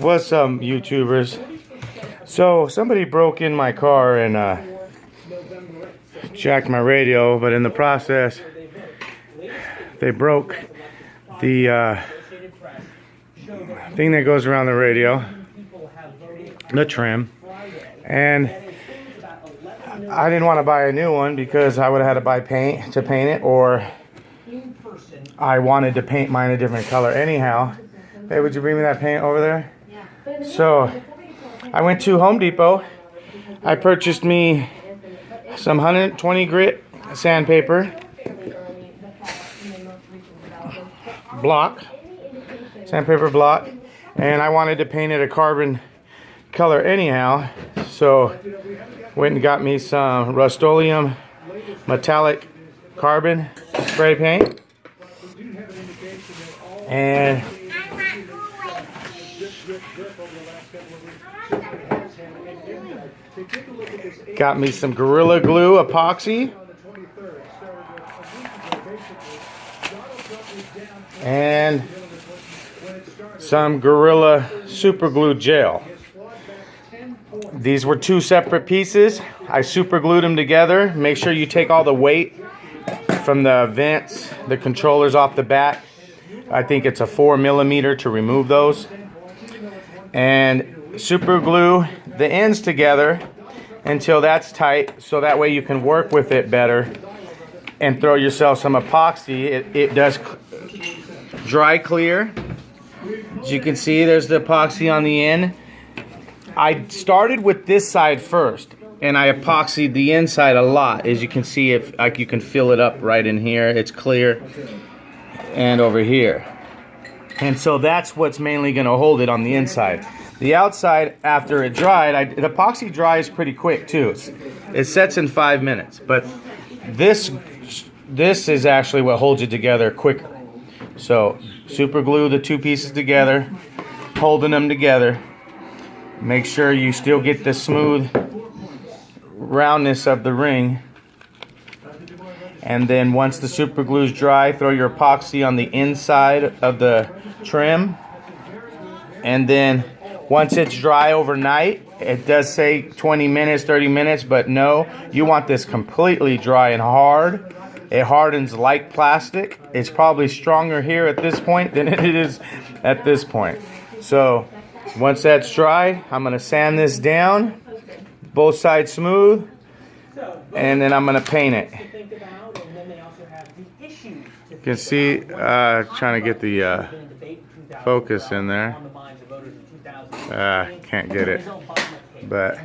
What's up, YouTubers? So somebody broke in my car and jacked my radio, but in the process they broke the thing that goes around the radio, the trim, and I didn't want to buy a new one because I would have had to buy paint to paint it, or I wanted to paint mine a different color anyhow. Hey, would you bring me that paint over there? Yeah. So I went to Home Depot. I purchased me some 120 grit sandpaper block, and I wanted to paint it a carbon color anyhow. So went and got me some Rust-Oleum metallic carbon spray paint, and got me some Gorilla Glue epoxy and some Gorilla Super Glue gel. These were two separate pieces. I super glued them together. Make sure you take all the weight from the vents, the controllers off the back. I think it's a 4 millimeter to remove those. And super glue the ends together until that's tight, so that way you can work with it better and throw yourself some epoxy. It does dry clear. As you can see, there's the epoxy on the end. I started with this side first, and I epoxied the inside a lot. As you can see, if like you can fill it up right in here, it's clear, and over here. And so that's what's mainly going to hold it on the inside. The outside, after it dried, the epoxy dries pretty quick too. It sets in 5 minutes, but this is actually what holds it together quicker. So super glue the two pieces together, holding them together. Make sure you still get the smooth roundness of the ring. And then once the super glue is dry, throw your epoxy on the inside of the trim. And then once it's dry overnight, it does say 20 minutes, 30 minutes, but no, you want this completely dry and hard. It hardens like plastic. It's probably stronger here at this point than it is at this point. So once that's dry, I'm going to sand this down, both sides smooth, and then I'm going to paint it. You can see, trying to get the focus in there. Can't get it, but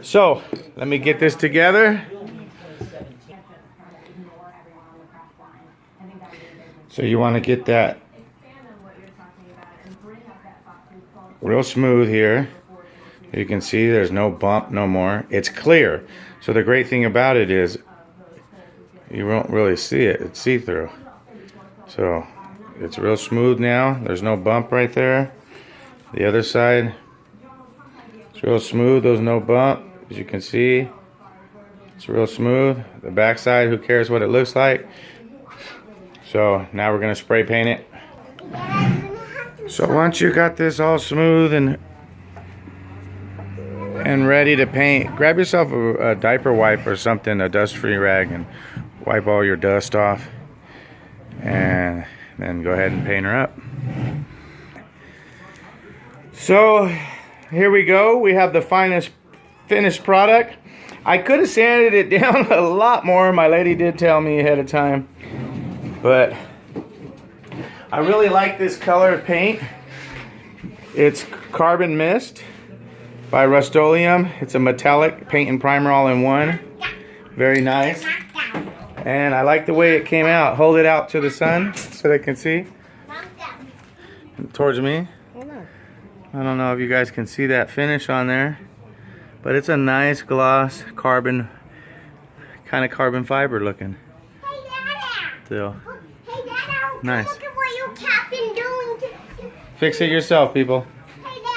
so let me get this together. So you want to get that real smooth here. You can see there's no bump no more. It's clear. So the great thing about it is you won't really see it. It's see-through. So it's real smooth now. There's no bump right there. The other side, it's real smooth. There's no bump. As you can see, it's real smooth. The back side, who cares what it looks like? So now we're going to spray paint it. So once you got this all smooth and ready to paint, grab yourself a diaper wipe or something, a dust-free rag, and wipe all your dust off. And then go ahead and paint her up. So here we go. We have the finished product. I could have sanded it down a lot more. My lady did tell me ahead of time. But I really like this color of paint. It's Carbon Mist by Rust-Oleum. It's a metallic paint and primer all in one. Very nice. And I like the way it came out. Hold it out to the sun so they can see. Towards me. I don't know if you guys can see that finish on there, but it's a nice gloss carbon, kind of carbon fiber looking. Hey, Dada. So, hey, Dada. nice. Look at what your cat been doing. Fix it yourself, people.